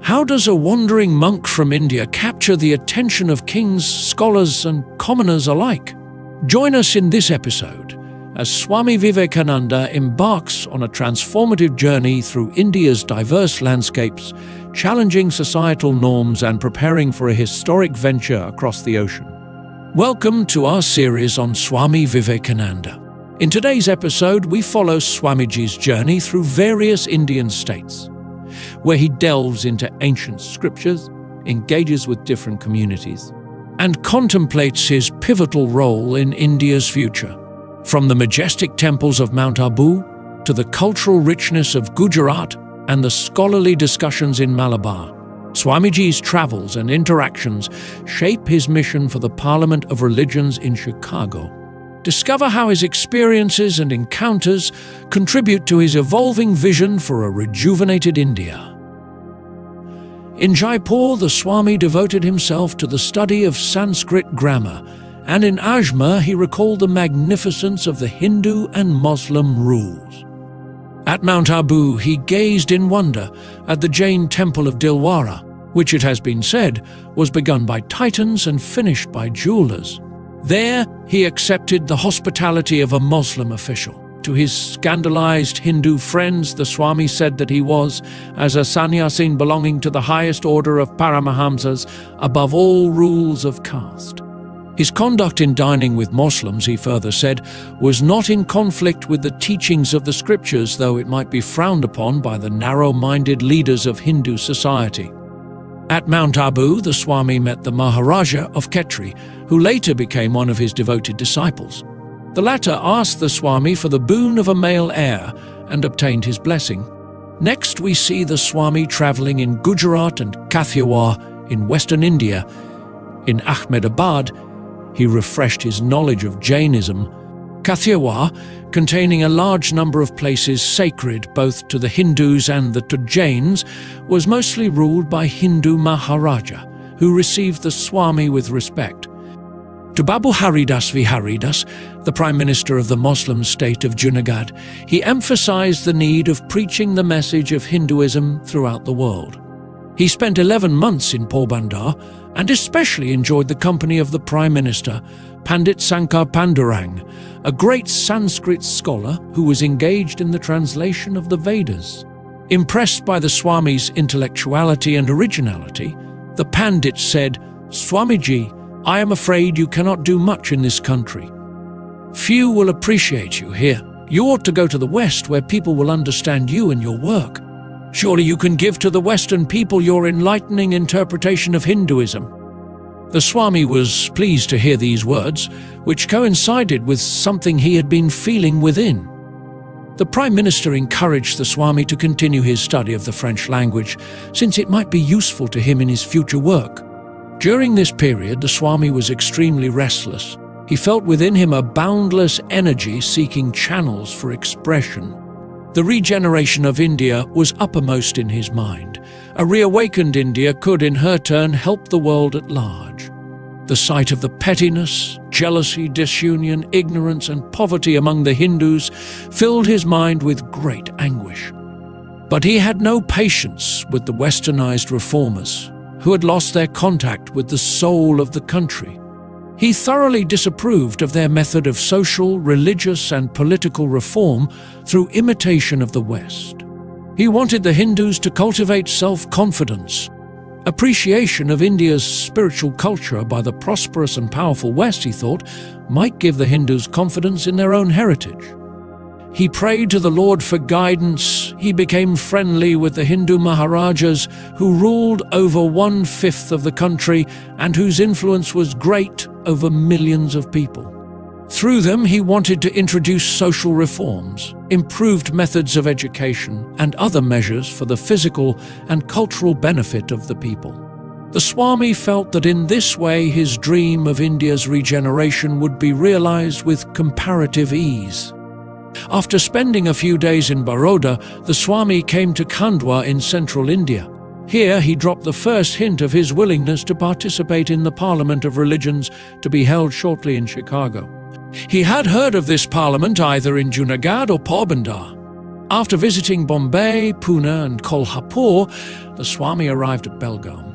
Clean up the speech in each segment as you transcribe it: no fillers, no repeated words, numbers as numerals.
How does a wandering monk from India capture the attention of kings, scholars, and commoners alike? Join us in this episode as Swami Vivekananda embarks on a transformative journey through India's diverse landscapes, challenging societal norms and preparing for a historic venture across the ocean. Welcome to our series on Swami Vivekananda. In today's episode, we follow Swamiji's journey through various Indian states, where he delves into ancient scriptures, engages with different communities, and contemplates his pivotal role in India's future. From the majestic temples of Mount Abu to the cultural richness of Gujarat and the scholarly discussions in Malabar, Swamiji's travels and interactions shape his mission for the Parliament of Religions in Chicago. Discover how his experiences and encounters contribute to his evolving vision for a rejuvenated India. In Jaipur, the Swami devoted himself to the study of Sanskrit grammar, and in Ajmer he recalled the magnificence of the Hindu and Muslim rules. At Mount Abu, he gazed in wonder at the Jain temple of Dilwara, which it has been said was begun by Titans and finished by jewelers. There, he accepted the hospitality of a Muslim official. To his scandalized Hindu friends, the Swami said that he was, as a sannyasin belonging to the highest order of Paramahamsas, above all rules of caste. His conduct in dining with Muslims, he further said, was not in conflict with the teachings of the scriptures, though it might be frowned upon by the narrow-minded leaders of Hindu society. At Mount Abu, the Swami met the Maharaja of Khetri, who later became one of his devoted disciples. The latter asked the Swami for the boon of a male heir and obtained his blessing. Next, we see the Swami traveling in Gujarat and Kathiawar in western India. In Ahmedabad, he refreshed his knowledge of Jainism. Kathiawar, containing a large number of places sacred both to the Hindus and to Jains, was mostly ruled by Hindu Maharaja, who received the Swami with respect. To Babu Haridas V. Haridas, the Prime Minister of the Muslim state of Junagadh, he emphasized the need of preaching the message of Hinduism throughout the world. He spent 11 months in Porbandar and especially enjoyed the company of the Prime Minister, Pandit Sankar Pandurang, a great Sanskrit scholar who was engaged in the translation of the Vedas. Impressed by the Swami's intellectuality and originality, the Pandit said, "Swamiji, I am afraid you cannot do much in this country. Few will appreciate you here. You ought to go to the West where people will understand you and your work. Surely you can give to the Western people your enlightening interpretation of Hinduism." The Swami was pleased to hear these words, which coincided with something he had been feeling within. The Prime Minister encouraged the Swami to continue his study of the French language, since it might be useful to him in his future work. During this period, the Swami was extremely restless. He felt within him a boundless energy seeking channels for expression. The regeneration of India was uppermost in his mind. A reawakened India could, in her turn, help the world at large. The sight of the pettiness, jealousy, disunion, ignorance, and poverty among the Hindus filled his mind with great anguish. But he had no patience with the westernized reformers, who had lost their contact with the soul of the country. He thoroughly disapproved of their method of social, religious, and political reform through imitation of the West. He wanted the Hindus to cultivate self-confidence. Appreciation of India's spiritual culture by the prosperous and powerful West, he thought, might give the Hindus confidence in their own heritage. He prayed to the Lord for guidance. He became friendly with the Hindu Maharajas, who ruled over 1/5 of the country and whose influence was great over millions of people. Through them, he wanted to introduce social reforms, improved methods of education, and other measures for the physical and cultural benefit of the people. The Swami felt that in this way his dream of India's regeneration would be realized with comparative ease. After spending a few days in Baroda, the Swami came to Khandwa in central India. Here he dropped the first hint of his willingness to participate in the Parliament of Religions to be held shortly in Chicago. He had heard of this parliament either in Junagadh or Porbandar. After visiting Bombay, Pune and Kolhapur, the Swami arrived at Belgaum.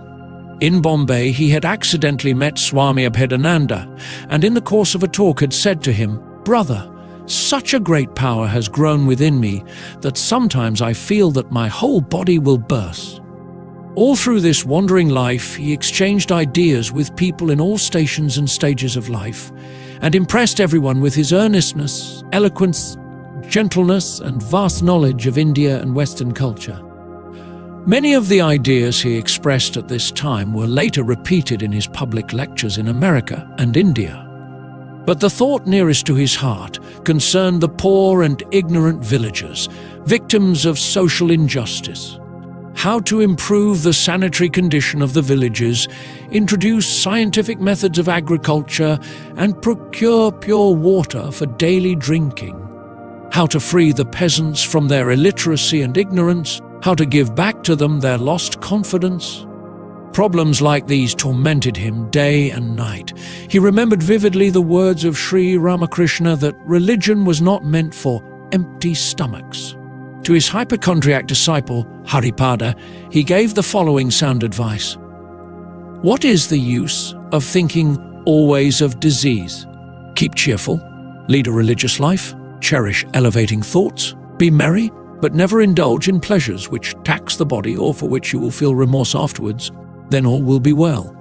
In Bombay, he had accidentally met Swami Abhedananda, and in the course of a talk had said to him, "Brother, such a great power has grown within me that sometimes I feel that my whole body will burst." All through this wandering life, he exchanged ideas with people in all stations and stages of life, and impressed everyone with his earnestness, eloquence, gentleness, and vast knowledge of India and Western culture. Many of the ideas he expressed at this time were later repeated in his public lectures in America and India. But the thought nearest to his heart concerned the poor and ignorant villagers, victims of social injustice. How to improve the sanitary condition of the villages, introduce scientific methods of agriculture, and procure pure water for daily drinking. How to free the peasants from their illiteracy and ignorance, how to give back to them their lost confidence. Problems like these tormented him day and night. He remembered vividly the words of Sri Ramakrishna that religion was not meant for empty stomachs. To his hypochondriac disciple, Haripada, he gave the following sound advice. "What is the use of thinking always of disease? Keep cheerful, lead a religious life, cherish elevating thoughts, be merry, but never indulge in pleasures which tax the body or for which you will feel remorse afterwards. Then all will be well.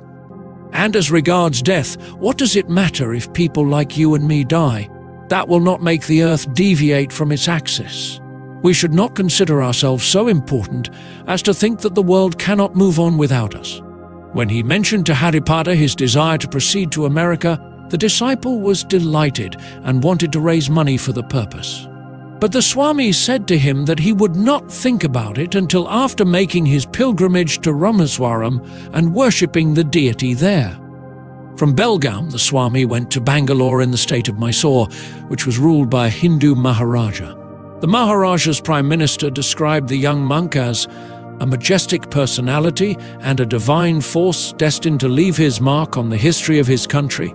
And as regards death, what does it matter if people like you and me die? That will not make the earth deviate from its axis. We should not consider ourselves so important as to think that the world cannot move on without us." When he mentioned to Haripada his desire to proceed to America, the disciple was delighted and wanted to raise money for the purpose. But the Swami said to him that he would not think about it until after making his pilgrimage to Rameswaram and worshipping the deity there. From Belgaum, the Swami went to Bangalore in the state of Mysore, which was ruled by a Hindu Maharaja. The Maharaja's prime minister described the young monk as a majestic personality and a divine force destined to leave his mark on the history of his country.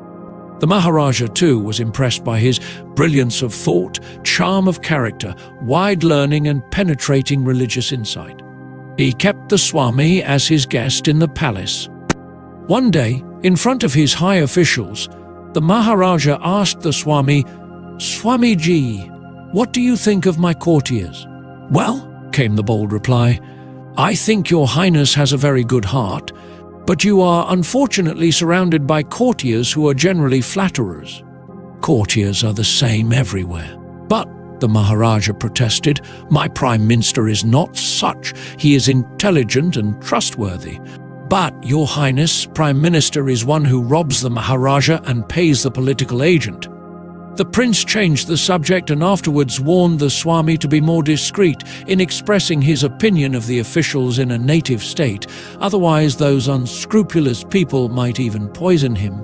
The Maharaja, too, was impressed by his brilliance of thought, charm of character, wide learning and penetrating religious insight. He kept the Swami as his guest in the palace. One day, in front of his high officials, the Maharaja asked the Swami, "Swamiji, what do you think of my courtiers?" "Well," came the bold reply, "I think your Highness has a very good heart, but you are unfortunately surrounded by courtiers who are generally flatterers." "Courtiers are the same everywhere." "But," the Maharaja protested, "my Prime Minister is not such. He is intelligent and trustworthy." "But, Your Highness, Prime Minister is one who robs the Maharaja and pays the political agent." The prince changed the subject and afterwards warned the Swami to be more discreet in expressing his opinion of the officials in a native state, otherwise those unscrupulous people might even poison him.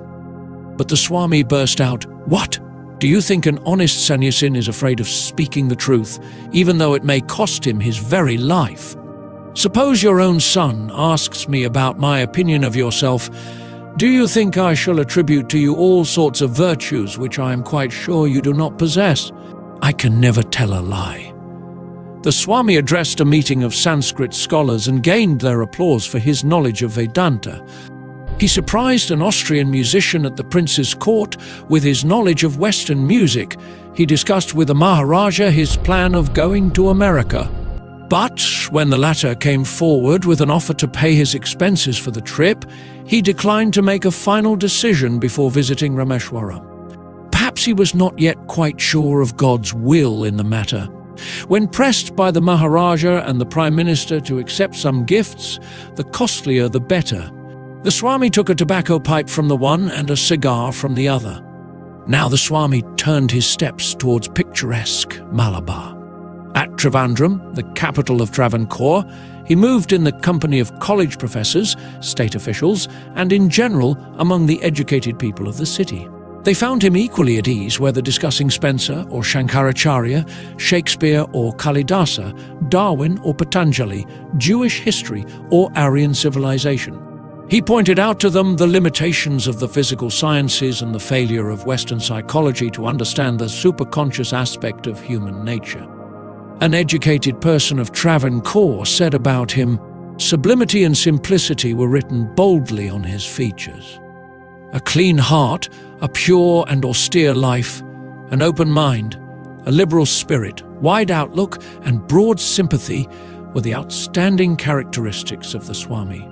But the Swami burst out, "What? Do you think an honest sannyasin is afraid of speaking the truth, even though it may cost him his very life? Suppose your own son asks me about my opinion of yourself. Do you think I shall attribute to you all sorts of virtues which I am quite sure you do not possess? I can never tell a lie." The Swami addressed a meeting of Sanskrit scholars and gained their applause for his knowledge of Vedanta. He surprised an Austrian musician at the prince's court with his knowledge of Western music. He discussed with the Maharaja his plan of going to America. But when the latter came forward with an offer to pay his expenses for the trip, he declined to make a final decision before visiting Rameshwaram. Perhaps he was not yet quite sure of God's will in the matter. When pressed by the Maharaja and the Prime Minister to accept some gifts, the costlier the better, the Swami took a tobacco pipe from the one and a cigar from the other. Now the Swami turned his steps towards picturesque Malabar. At Trivandrum, the capital of Travancore, he moved in the company of college professors, state officials, and in general among the educated people of the city. They found him equally at ease whether discussing Spencer or Shankaracharya, Shakespeare or Kalidasa, Darwin or Patanjali, Jewish history or Aryan civilization. He pointed out to them the limitations of the physical sciences and the failure of Western psychology to understand the superconscious aspect of human nature. An educated person of Travancore said about him, "Sublimity and simplicity were written boldly on his features. A clean heart, a pure and austere life, an open mind, a liberal spirit, wide outlook, and broad sympathy were the outstanding characteristics of the Swami."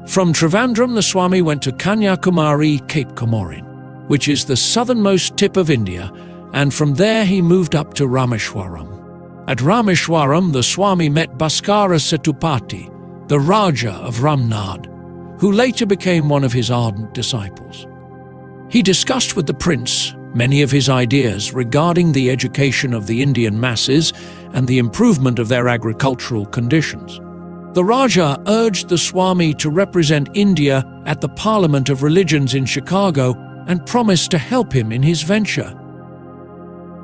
From Trivandrum, the Swami went to Kanyakumari, Cape Comorin, which is the southernmost tip of India, and from there he moved up to Rameshwaram. At Rameshwaram, the Swami met Bhaskara Setupati, the Raja of Ramnad, who later became one of his ardent disciples. He discussed with the prince many of his ideas regarding the education of the Indian masses and the improvement of their agricultural conditions. The Raja urged the Swami to represent India at the Parliament of Religions in Chicago and promised to help him in his venture.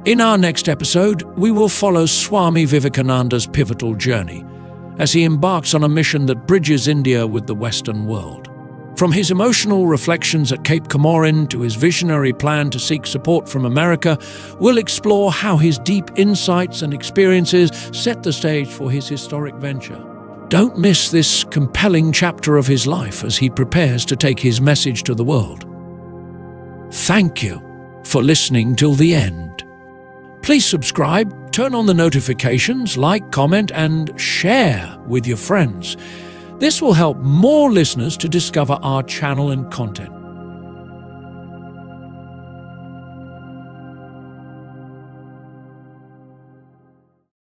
In our next episode, we will follow Swami Vivekananda's pivotal journey as he embarks on a mission that bridges India with the Western world. From his emotional reflections at Cape Comorin to his visionary plan to seek support from America, we'll explore how his deep insights and experiences set the stage for his historic venture. Don't miss this compelling chapter of his life as he prepares to take his message to the world. Thank you for listening till the end. Please subscribe, turn on the notifications, like, comment, and share with your friends. This will help more listeners to discover our channel and content.